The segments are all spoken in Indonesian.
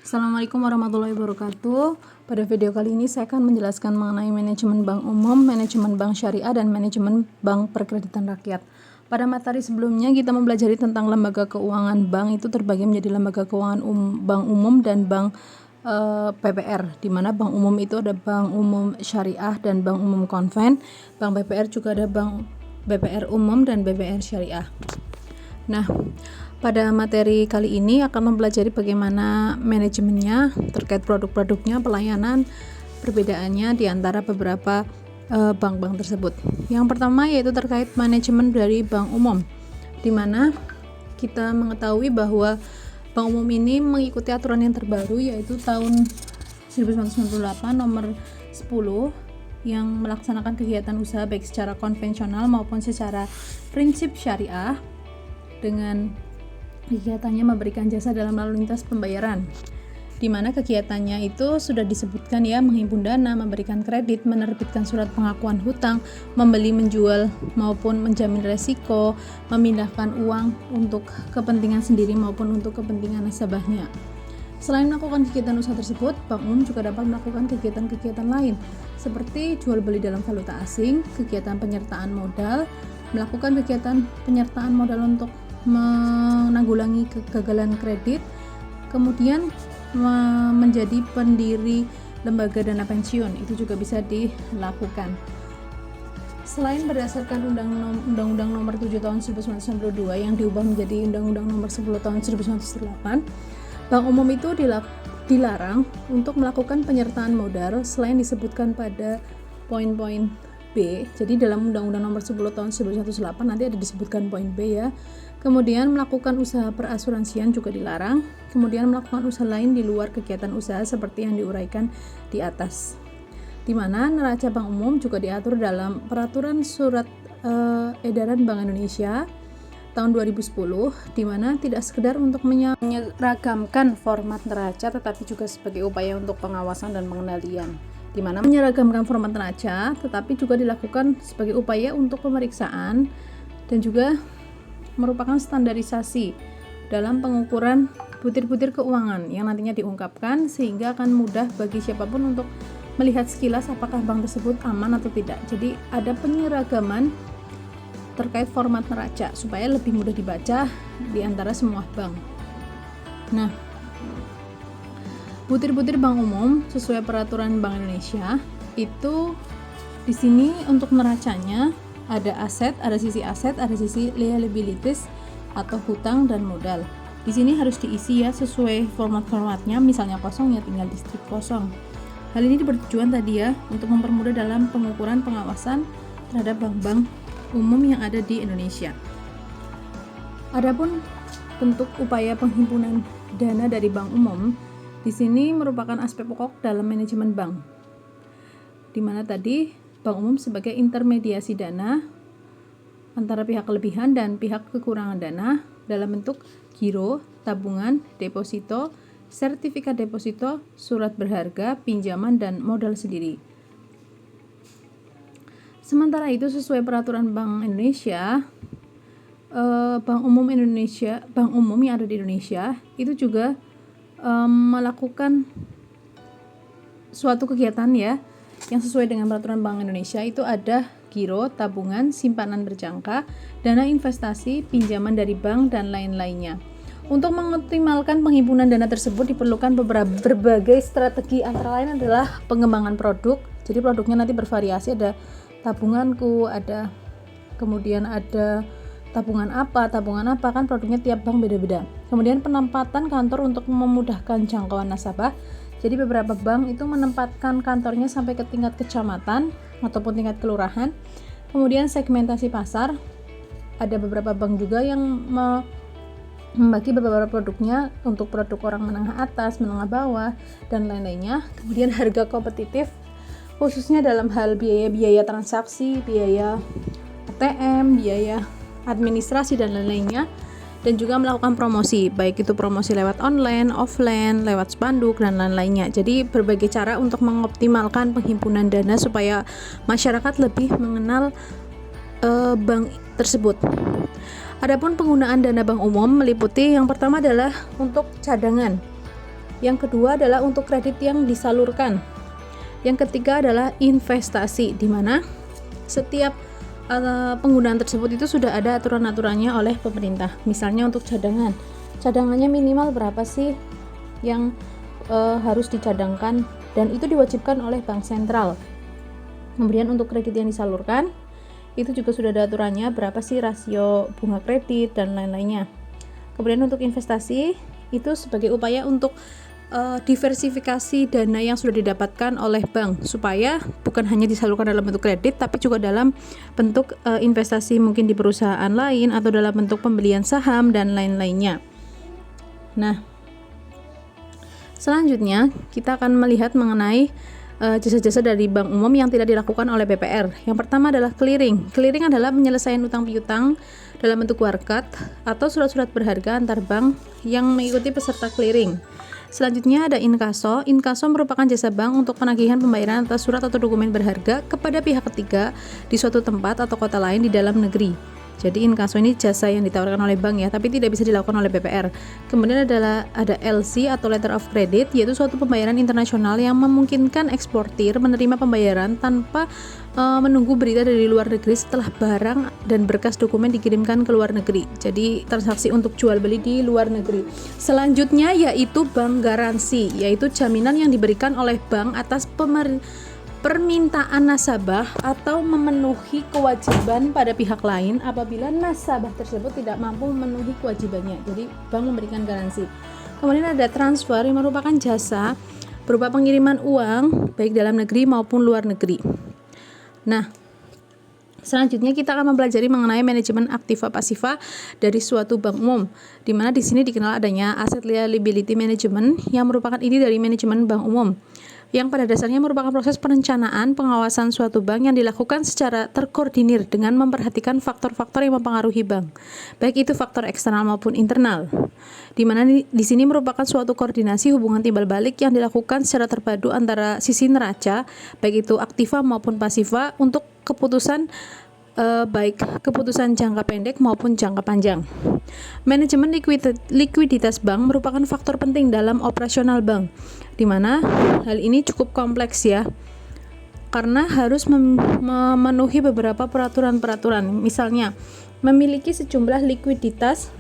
Assalamualaikum warahmatullahi wabarakatuh. Pada video kali ini saya akan menjelaskan mengenai manajemen bank umum, manajemen bank syariah, dan manajemen bank perkreditan rakyat. Pada materi sebelumnya kita mempelajari tentang lembaga keuangan bank itu terbagi menjadi lembaga keuangan bank umum dan bank PPR, di mana bank umum itu ada bank umum syariah dan bank umum konven. Bank PPR juga ada bank BPR umum dan BPR syariah. Nah, pada materi kali ini akan mempelajari bagaimana manajemennya terkait produk-produknya, pelayanan, perbedaannya di antara beberapa bank-bank tersebut. Yang pertama yaitu terkait manajemen dari bank umum, di mana kita mengetahui bahwa bank umum ini mengikuti aturan yang terbaru yaitu tahun 1998 nomor 10 yang melaksanakan kegiatan usaha baik secara konvensional maupun secara prinsip syariah dengan kegiatannya memberikan jasa dalam lalu lintas pembayaran, di mana kegiatannya itu sudah disebutkan ya, menghimpun dana, memberikan kredit, menerbitkan surat pengakuan hutang, membeli, menjual maupun menjamin resiko, memindahkan uang untuk kepentingan sendiri maupun untuk kepentingan nasabahnya. Selain melakukan kegiatan usaha tersebut, bank umum juga dapat melakukan kegiatan-kegiatan lain seperti jual beli dalam valuta asing, kegiatan penyertaan modal, melakukan kegiatan penyertaan modal untuk menanggulangi kegagalan kredit, kemudian menjadi pendiri lembaga dana pensiun, itu juga bisa dilakukan. Selain berdasarkan Undang-Undang Nomor 7 Tahun 1992 yang diubah menjadi Undang-Undang Nomor 10 Tahun 1908, bank umum itu dilarang untuk melakukan penyertaan modal selain disebutkan pada poin-poin B. Jadi dalam Undang-Undang Nomor 10 Tahun 1908 nanti ada disebutkan poin B ya. Kemudian melakukan usaha perasuransian juga dilarang. Kemudian melakukan usaha lain di luar kegiatan usaha seperti yang diuraikan di atas. Di mana neraca bank umum juga diatur dalam Peraturan Surat Edaran Bank Indonesia tahun 2010, di mana tidak sekedar untuk menyeragamkan format neraca tetapi juga sebagai upaya untuk pengawasan dan pengendalian. Di mana menyeragamkan format neraca tetapi juga dilakukan sebagai upaya untuk pemeriksaan dan juga merupakan standarisasi dalam pengukuran butir-butir keuangan yang nantinya diungkapkan sehingga akan mudah bagi siapapun untuk melihat sekilas apakah bank tersebut aman atau tidak. Jadi ada penyeragaman terkait format neraca supaya lebih mudah dibaca di antara semua bank. Nah, butir-butir bank umum sesuai peraturan Bank Indonesia itu di sini untuk neracanya ada aset, ada sisi liabilities atau hutang dan modal. Di sini harus diisi ya sesuai formatnya, misalnya kosong ya tinggal di strip kosong. Hal ini bertujuan tadi ya untuk mempermudah dalam pengukuran pengawasan terhadap bank-bank umum yang ada di Indonesia. Adapun bentuk upaya penghimpunan dana dari bank umum di sini merupakan aspek pokok dalam manajemen bank, di mana tadi bank umum sebagai intermediasi dana antara pihak kelebihan dan pihak kekurangan dana dalam bentuk giro, tabungan, deposito, sertifikat deposito, surat berharga, pinjaman, dan modal sendiri. Sementara itu sesuai peraturan Bank Indonesia, bank umum yang ada di Indonesia itu juga melakukan suatu kegiatan ya yang sesuai dengan peraturan Bank Indonesia, itu ada giro, tabungan, simpanan berjangka, dana investasi, pinjaman dari bank, dan lain-lainnya. Untuk mengoptimalkan penghimpunan dana tersebut diperlukan berbagai strategi, antara lain adalah pengembangan produk. Jadi produknya nanti bervariasi, ada tabunganku, ada kemudian ada tabungan apa kan produknya tiap bank beda-beda. Kemudian penempatan kantor untuk memudahkan jangkauan nasabah. Jadi beberapa bank itu menempatkan kantornya sampai ke tingkat kecamatan ataupun tingkat kelurahan. Kemudian segmentasi pasar. Ada beberapa bank juga yang membagi beberapa produknya untuk produk orang menengah atas, menengah bawah, dan lain-lainnya. Kemudian harga kompetitif khususnya dalam hal biaya transaksi, biaya ATM, biaya administrasi, dan lain-lainnya. Dan juga melakukan promosi, baik itu promosi lewat online, offline, lewat spanduk, dan lain-lainnya. Jadi berbagai cara untuk mengoptimalkan penghimpunan dana supaya masyarakat lebih mengenal bank tersebut. Adapun penggunaan dana bank umum meliputi yang pertama adalah untuk cadangan. Yang kedua adalah untuk kredit yang disalurkan. Yang ketiga adalah investasi, di mana setiap penggunaan tersebut itu sudah ada aturan-aturannya oleh pemerintah. Misalnya untuk cadangannya minimal berapa sih yang harus dicadangkan, dan itu diwajibkan oleh bank sentral. Kemudian untuk kredit yang disalurkan itu juga sudah ada aturannya, berapa sih rasio bunga kredit dan lain-lainnya. Kemudian untuk investasi itu sebagai upaya untuk diversifikasi dana yang sudah didapatkan oleh bank, supaya bukan hanya disalurkan dalam bentuk kredit tapi juga dalam bentuk investasi mungkin di perusahaan lain atau dalam bentuk pembelian saham dan lain-lainnya. Nah, selanjutnya kita akan melihat mengenai jasa-jasa dari bank umum yang tidak dilakukan oleh BPR. Yang pertama adalah clearing. Clearing adalah penyelesaian utang piutang dalam bentuk warkat atau surat-surat berharga antar bank yang mengikuti peserta clearing. Selanjutnya ada inkaso. Inkaso merupakan jasa bank untuk penagihan pembayaran atas surat atau dokumen berharga kepada pihak ketiga di suatu tempat atau kota lain di dalam negeri. Jadi inkaso ini jasa yang ditawarkan oleh bank ya, tapi tidak bisa dilakukan oleh BPR. Kemudian ada LC atau letter of credit, yaitu suatu pembayaran internasional yang memungkinkan eksportir menerima pembayaran tanpa menunggu berita dari luar negeri setelah barang dan berkas dokumen dikirimkan ke luar negeri. Jadi transaksi untuk jual beli di luar negeri. Selanjutnya yaitu bank garansi, yaitu jaminan yang diberikan oleh bank atas permintaan nasabah atau memenuhi kewajiban pada pihak lain apabila nasabah tersebut tidak mampu memenuhi kewajibannya. Jadi bank memberikan garansi. Kemudian ada transfer yang merupakan jasa berupa pengiriman uang baik dalam negeri maupun luar negeri. Nah, selanjutnya kita akan mempelajari mengenai manajemen aktiva pasiva dari suatu bank umum, di mana di sini dikenal adanya asset liability management yang merupakan ini dari manajemen bank umum, yang pada dasarnya merupakan proses perencanaan pengawasan suatu bank yang dilakukan secara terkoordinir dengan memperhatikan faktor-faktor yang mempengaruhi bank, baik itu faktor eksternal maupun internal, di mana di sini merupakan suatu koordinasi hubungan timbal balik yang dilakukan secara terpadu antara sisi neraca, baik itu aktiva maupun pasiva, untuk keputusan baik keputusan jangka pendek maupun jangka panjang. Manajemen likuiditas bank merupakan faktor penting dalam operasional bank, di mana hal ini cukup kompleks ya, karena harus memenuhi beberapa peraturan-peraturan. Misalnya, memiliki sejumlah likuiditas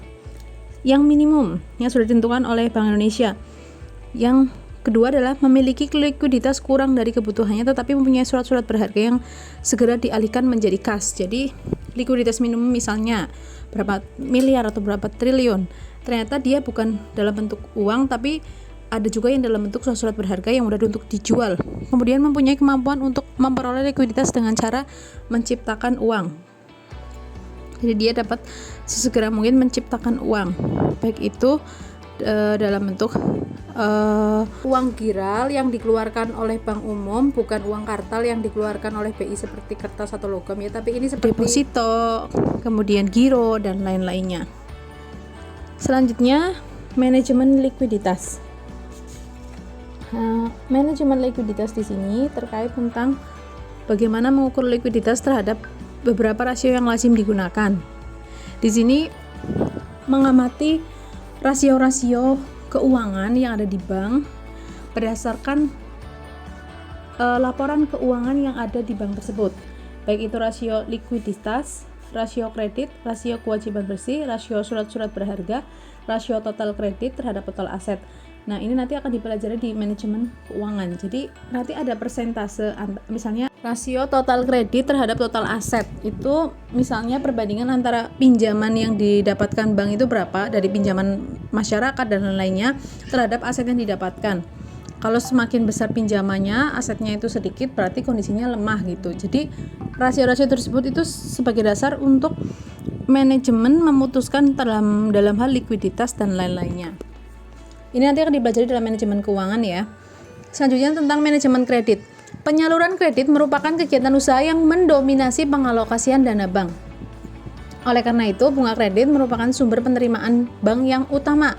yang minimum yang sudah ditentukan oleh Bank Indonesia. Yang kedua adalah memiliki likuiditas kurang dari kebutuhannya tetapi mempunyai surat-surat berharga yang segera dialihkan menjadi kas. Jadi likuiditas minimum misalnya berapa miliar atau berapa triliun, ternyata dia bukan dalam bentuk uang tapi ada juga yang dalam bentuk surat-surat berharga yang mudah untuk dijual. Kemudian mempunyai kemampuan untuk memperoleh likuiditas dengan cara menciptakan uang. Jadi dia dapat sesegera mungkin menciptakan uang, baik itu dalam bentuk uang giral yang dikeluarkan oleh bank umum, bukan uang kartal yang dikeluarkan oleh BI seperti kertas atau logam ya, tapi ini seperti deposito, kemudian giro dan lain-lainnya. Selanjutnya manajemen likuiditas. Manajemen likuiditas di sini terkait tentang bagaimana mengukur likuiditas terhadap beberapa rasio yang lazim digunakan. Di sini mengamati rasio-rasio keuangan yang ada di bank berdasarkan laporan keuangan yang ada di bank tersebut, baik itu rasio likuiditas, rasio kredit, rasio kewajiban bersih, rasio surat-surat berharga, rasio total kredit terhadap total aset. Nah, ini nanti akan dipelajari di manajemen keuangan. Jadi nanti ada persentase, misalnya rasio total kredit terhadap total aset. Itu misalnya perbandingan antara pinjaman yang didapatkan bank itu berapa dari pinjaman masyarakat dan lain-lainnya terhadap aset yang didapatkan. Kalau semakin besar pinjamannya, asetnya itu sedikit, berarti kondisinya lemah gitu. Jadi rasio-rasio tersebut itu sebagai dasar untuk manajemen memutuskan dalam hal likuiditas dan lain-lainnya. Ini nanti akan dipelajari dalam manajemen keuangan ya. Selanjutnya tentang manajemen kredit. Penyaluran kredit merupakan kegiatan usaha yang mendominasi pengalokasian dana bank. Oleh karena itu, bunga kredit merupakan sumber penerimaan bank yang utama.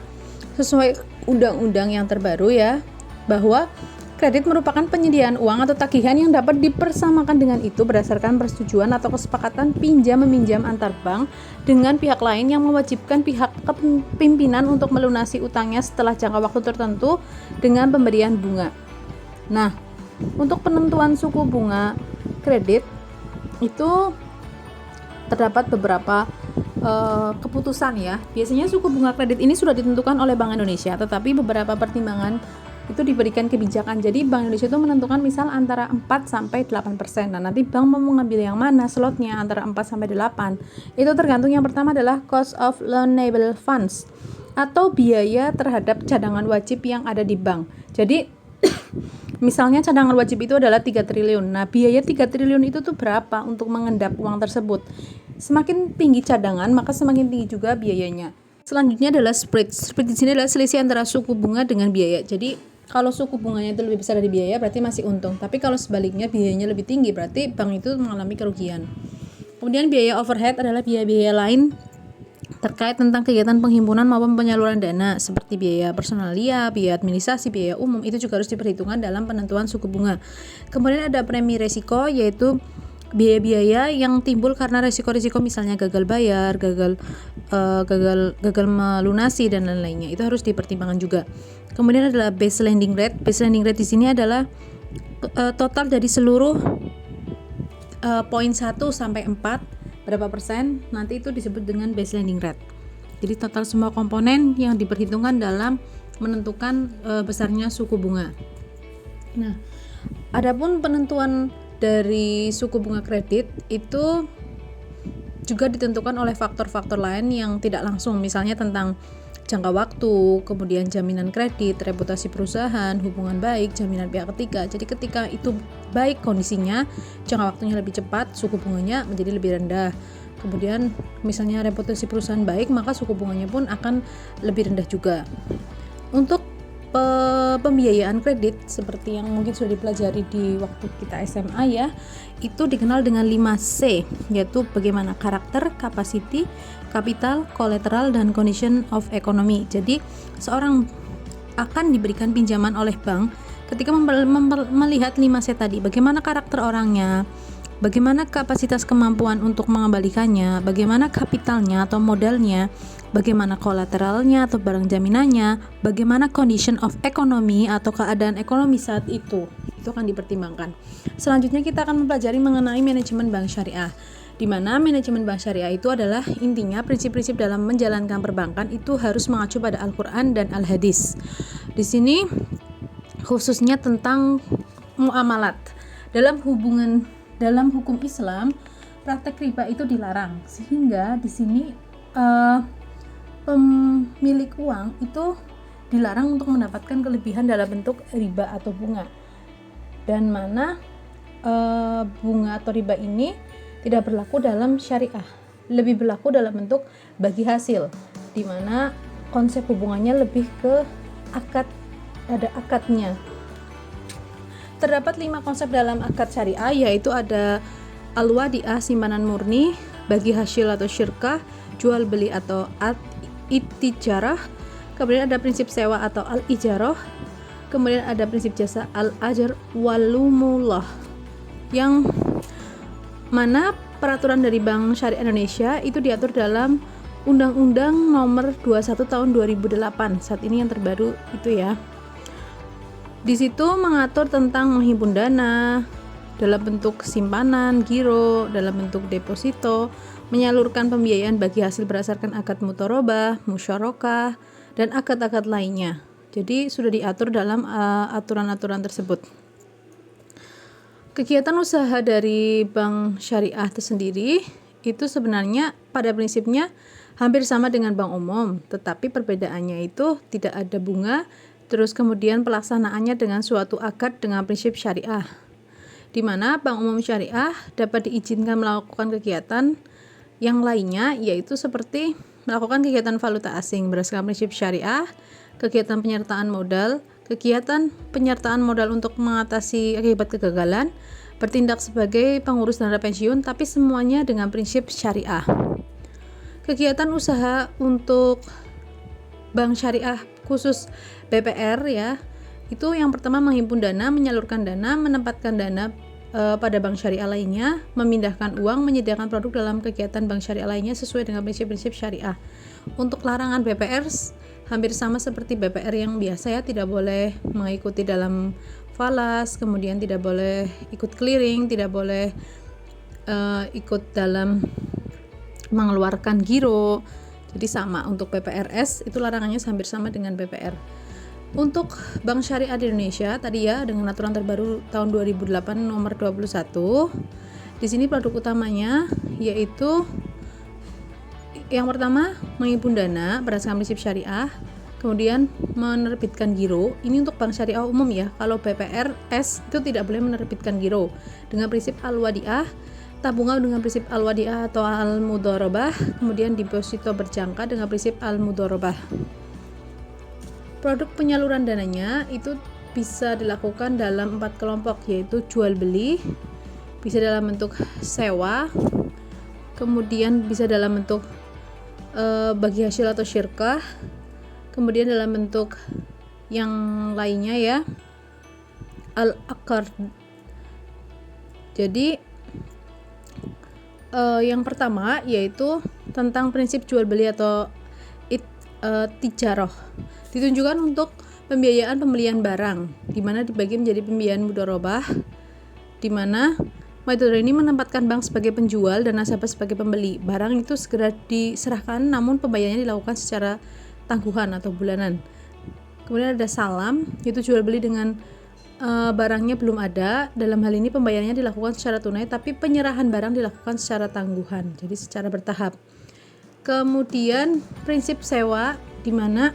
Sesuai undang-undang yang terbaru ya, bahwa Kredit merupakan penyediaan uang atau tagihan yang dapat dipersamakan dengan itu berdasarkan persetujuan atau kesepakatan pinjam-meminjam antar bank dengan pihak lain yang mewajibkan pihak kepemimpinan untuk melunasi utangnya setelah jangka waktu tertentu dengan pemberian bunga. Nah, untuk penentuan suku bunga kredit itu terdapat beberapa keputusan ya. Biasanya suku bunga kredit ini sudah ditentukan oleh Bank Indonesia, tetapi beberapa pertimbangan itu diberikan kebijakan. Jadi Bank Indonesia itu menentukan misal antara 4-8%. Nah, nanti bank mau mengambil yang mana slotnya antara 4-8. Itu tergantung. Yang pertama adalah cost of loanable funds atau biaya terhadap cadangan wajib yang ada di bank. Jadi misalnya cadangan wajib itu adalah 3 triliun. Nah, biaya 3 triliun itu tuh berapa untuk mengendap uang tersebut? Semakin tinggi cadangan, maka semakin tinggi juga biayanya. Selanjutnya adalah spread. Spread di sini adalah selisih antara suku bunga dengan biaya. Jadi kalau suku bunganya itu lebih besar dari biaya, berarti masih untung. Tapi kalau sebaliknya biayanya lebih tinggi, berarti bank itu mengalami kerugian. Kemudian biaya overhead adalah biaya-biaya lain terkait tentang kegiatan penghimpunan maupun penyaluran dana seperti biaya personalia, biaya administrasi, biaya umum, itu juga harus diperhitungkan dalam penentuan suku bunga. Kemudian ada premi resiko, yaitu biaya-biaya yang timbul karena resiko-resiko misalnya gagal bayar, gagal melunasi dan lain-lainnya. Itu harus dipertimbangkan juga. Kemudian adalah base lending rate. Base lending rate di sini adalah total dari seluruh poin 1 sampai 4 berapa persen, nanti itu disebut dengan base lending rate. Jadi total semua komponen yang diperhitungkan dalam menentukan besarnya suku bunga. Nah, adapun penentuan dari suku bunga kredit itu juga ditentukan oleh faktor-faktor lain yang tidak langsung, misalnya tentang jangka waktu, kemudian jaminan kredit, reputasi perusahaan, hubungan baik, jaminan pihak ketiga. Jadi ketika itu baik kondisinya, jangka waktunya lebih cepat, suku bunganya menjadi lebih rendah. Kemudian misalnya reputasi perusahaan baik, maka suku bunganya pun akan lebih rendah juga. Untuk pembiayaan kredit seperti yang mungkin sudah dipelajari di waktu kita SMA ya, itu dikenal dengan 5C, yaitu bagaimana karakter, capacity, capital, collateral, dan condition of economy. Jadi seorang akan diberikan pinjaman oleh bank ketika melihat 5C tadi, bagaimana karakter orangnya, bagaimana kapasitas kemampuan untuk mengembalikannya, bagaimana kapitalnya atau modalnya, bagaimana kolateralnya atau barang jaminannya, bagaimana condition of economy atau keadaan ekonomi saat itu akan dipertimbangkan. Selanjutnya kita akan mempelajari mengenai manajemen bank syariah, di mana manajemen bank syariah itu adalah intinya prinsip-prinsip dalam menjalankan perbankan itu harus mengacu pada Al-Quran dan Al-Hadis. Di sini khususnya tentang muamalat. Dalam hukum Islam, praktek riba itu dilarang, sehingga di sini pemilik uang itu dilarang untuk mendapatkan kelebihan dalam bentuk riba atau bunga, dan mana bunga atau riba ini tidak berlaku dalam syariah, lebih berlaku dalam bentuk bagi hasil, di mana konsep hubungannya lebih ke akad, ada akadnya. Terdapat 5 konsep dalam akad syariah, yaitu ada al-wadi'ah, simpanan murni, bagi hasil atau syirkah, jual beli atau at-tijarah, kemudian ada prinsip sewa atau al-ijarah, kemudian ada prinsip jasa al-ajar walumullah, yang mana peraturan dari Bank Syariah Indonesia itu diatur dalam Undang-Undang Nomor 21 Tahun 2008, saat ini yang terbaru itu ya. Di situ mengatur tentang menghimpun dana dalam bentuk simpanan, giro, dalam bentuk deposito, menyalurkan pembiayaan bagi hasil berdasarkan akad mudharabah, musyarakah, dan akad-akad lainnya. Jadi sudah diatur dalam aturan-aturan tersebut. Kegiatan usaha dari bank syariah tersendiri itu sebenarnya pada prinsipnya hampir sama dengan bank umum, tetapi perbedaannya itu tidak ada bunga, terus kemudian pelaksanaannya dengan suatu akad dengan prinsip syariah, di mana bank umum syariah dapat diizinkan melakukan kegiatan yang lainnya, yaitu seperti melakukan kegiatan valuta asing berdasarkan prinsip syariah, kegiatan penyertaan modal, kegiatan penyertaan modal untuk mengatasi akibat kegagalan, bertindak sebagai pengurus dana pensiun, tapi semuanya dengan prinsip syariah. Kegiatan usaha untuk bank syariah khusus BPR ya, Itu yang pertama menghimpun dana, menyalurkan dana, menempatkan dana pada bank syariah lainnya, memindahkan uang, menyediakan produk dalam kegiatan bank syariah lainnya sesuai dengan prinsip-prinsip syariah. Untuk larangan BPR hampir sama seperti BPR yang biasa ya, tidak boleh mengikuti dalam falas, kemudian tidak boleh ikut clearing, tidak boleh ikut dalam mengeluarkan giro. Jadi sama untuk BPRS itu larangannya hampir sama dengan BPR. Untuk bank syariah di Indonesia tadi ya, dengan aturan terbaru tahun 2008 nomor 21, di sini produk utamanya yaitu yang pertama menghimpun dana berdasarkan prinsip syariah, kemudian menerbitkan giro. Ini untuk bank syariah umum ya. Kalau BPRS itu tidak boleh menerbitkan giro dengan prinsip al-wadiah, tabungan dengan prinsip al-wadiah atau al-mudharabah, kemudian deposito berjangka dengan prinsip al-mudharabah. Produk penyaluran dananya itu bisa dilakukan dalam 4 kelompok, yaitu jual beli, bisa dalam bentuk sewa, kemudian bisa dalam bentuk bagi hasil atau syirkah, kemudian dalam bentuk yang lainnya ya, al-aqard. Jadi yang pertama yaitu tentang prinsip jual beli atau tijaroh, ditunjukkan untuk pembiayaan pembelian barang, di mana dibagi menjadi pembiayaan mudharabah, di mana metode ini menempatkan bank sebagai penjual dan nasabah sebagai pembeli. Barang itu segera diserahkan, namun pembayarannya dilakukan secara tangguhan atau bulanan. Kemudian ada salam, yaitu jual beli dengan barangnya belum ada. Dalam hal ini pembayarannya dilakukan secara tunai, tapi penyerahan barang dilakukan secara tangguhan, jadi secara bertahap. Kemudian prinsip sewa, di mana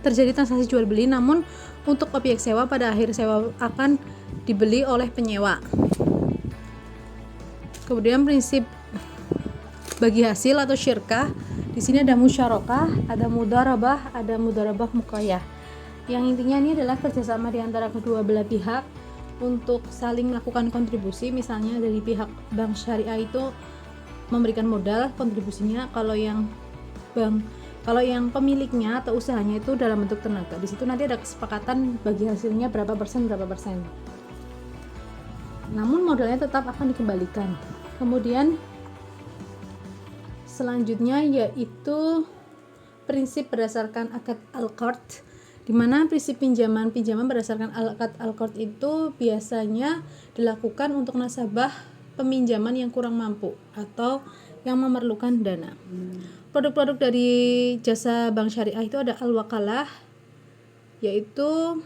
terjadi transaksi jual beli, namun untuk objek sewa pada akhir sewa akan dibeli oleh penyewa. Kemudian prinsip bagi hasil atau syirkah, di sini ada musyarakah, ada mudharabah muqayyah. Yang intinya ini adalah kerjasama di antara kedua belah pihak untuk saling melakukan kontribusi. Misalnya dari pihak bank syariah itu memberikan modal kontribusinya, kalau yang pemiliknya atau usahanya itu dalam bentuk tenaga. Di situ nanti ada kesepakatan bagi hasilnya berapa persen. Namun modalnya tetap akan dikembalikan. Kemudian selanjutnya yaitu prinsip berdasarkan akad al-qard, di mana prinsip pinjaman berdasarkan akad al-qard itu biasanya dilakukan untuk nasabah peminjaman yang kurang mampu atau yang memerlukan dana. Produk-produk dari jasa bank syariah itu ada al-wakalah, yaitu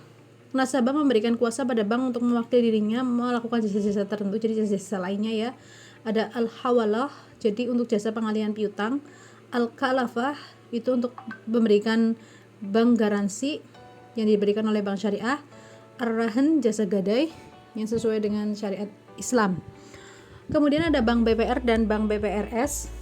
nasabah memberikan kuasa pada bank untuk mewakili dirinya melakukan jasa-jasa tertentu, jadi jasa-jasa lainnya ya. Ada al-hawalah, jadi untuk jasa pengalihan piutang. Al-kalafah itu untuk memberikan bank garansi yang diberikan oleh bank syariah. Ar-rahan, jasa gadai yang sesuai dengan syariat Islam. Kemudian ada bank BPR dan bank BPRS.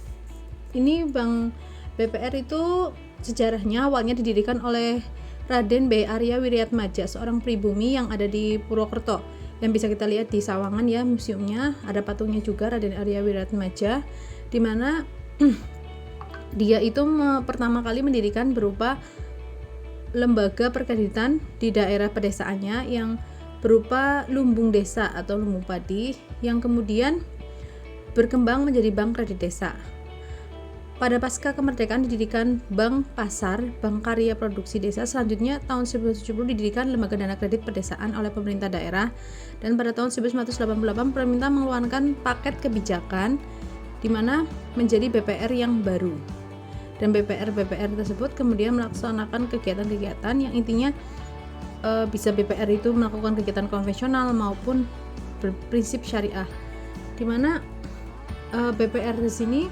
Ini bank BPR itu sejarahnya awalnya didirikan oleh Raden B. Arya Wiryatmaja, seorang pribumi yang ada di Purwokerto, yang bisa kita lihat di Sawangan ya, museumnya ada patungnya juga, Raden Arya Wiryatmaja, di mana dia itu pertama kali mendirikan berupa lembaga perkreditan di daerah pedesaannya yang berupa lumbung desa atau lumbung padi, yang kemudian berkembang menjadi bank kredit desa. Pada pasca kemerdekaan didirikan Bank Pasar, Bank Karya Produksi Desa. Selanjutnya tahun 1970 didirikan Lembaga Dana Kredit Pedesaan oleh pemerintah daerah, dan pada tahun 1988 pemerintah mengeluarkan paket kebijakan di mana menjadi BPR yang baru. Dan BPR tersebut kemudian melaksanakan kegiatan-kegiatan yang intinya bisa BPR itu melakukan kegiatan konvensional maupun berprinsip syariah, di mana BPR di sini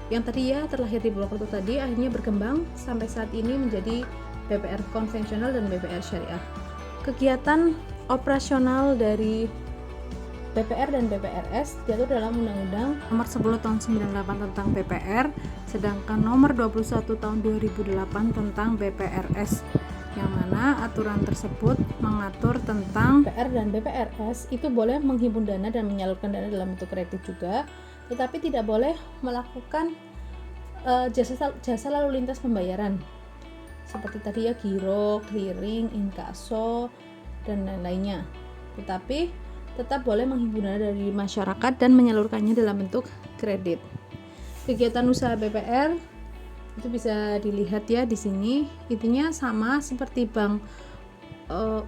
yang tadi ya terlahir di Purwokerto tadi akhirnya berkembang sampai saat ini menjadi BPR konvensional dan BPR syariah. Kegiatan operasional dari BPR dan BPRS diatur dalam Undang-Undang Nomor 10 Tahun 98 tentang BPR, sedangkan Nomor 21 Tahun 2008 tentang BPRS, yang mana aturan tersebut mengatur tentang BPR dan BPRS itu boleh menghimpun dana dan menyalurkan dana dalam bentuk kredit juga, tetapi tidak boleh melakukan jasa lalu lintas pembayaran seperti tadi ya, giro, clearing, inkaso, dan lain-lainnya. Tetapi tetap boleh menghimpun dana dari masyarakat dan menyalurkannya dalam bentuk kredit. Kegiatan usaha BPR itu bisa dilihat ya di sini. Intinya sama seperti bank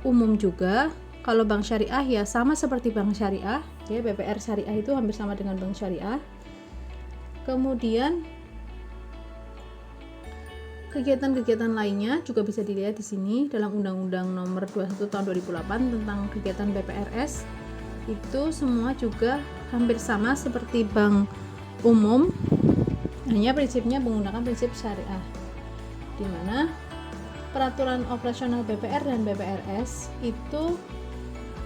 umum juga. Kalau bank syariah ya sama seperti bank syariah. Ya, BPR syariah itu hampir sama dengan bank syariah. Kemudian kegiatan-kegiatan lainnya juga bisa dilihat di sini dalam Undang-Undang Nomor 21 Tahun 2008 tentang kegiatan BPRS. Itu semua juga hampir sama seperti bank umum, hanya prinsipnya menggunakan prinsip syariah, di mana peraturan operasional BPR dan BPRS itu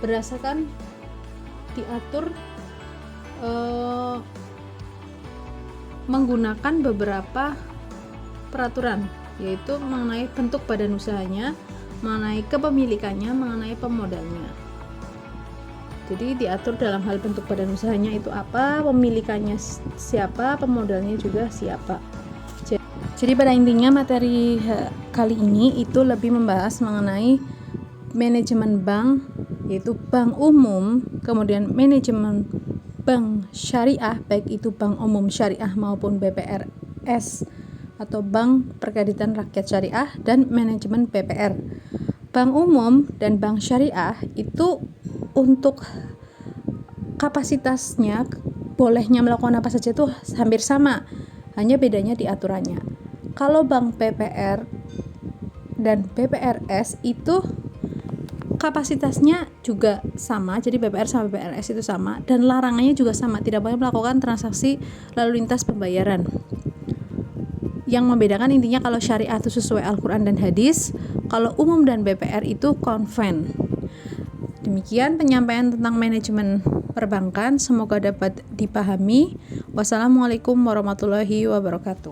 berdasarkan diatur menggunakan beberapa peraturan, yaitu mengenai bentuk badan usahanya, mengenai kepemilikannya, mengenai pemodalnya. Jadi diatur dalam hal bentuk badan usahanya itu apa, pemilikannya siapa, pemodalnya juga siapa. Jadi pada intinya materi kali ini itu lebih membahas mengenai manajemen bank, yaitu bank umum, kemudian manajemen bank syariah, baik itu bank umum syariah maupun BPRS atau bank perkreditan rakyat syariah, dan manajemen BPR. Bank umum dan bank syariah itu untuk kapasitasnya bolehnya melakukan apa saja itu hampir sama, hanya bedanya di aturannya. Kalau bank BPR dan BPRS itu kapasitasnya juga sama, jadi BPR sama BPRS itu sama, dan larangannya juga sama, tidak boleh melakukan transaksi lalu lintas pembayaran. Yang membedakan intinya kalau syariah itu sesuai Al-Quran dan hadis, kalau umum dan BPR itu konven. Demikian penyampaian tentang manajemen perbankan, semoga dapat dipahami. Wassalamualaikum warahmatullahi wabarakatuh.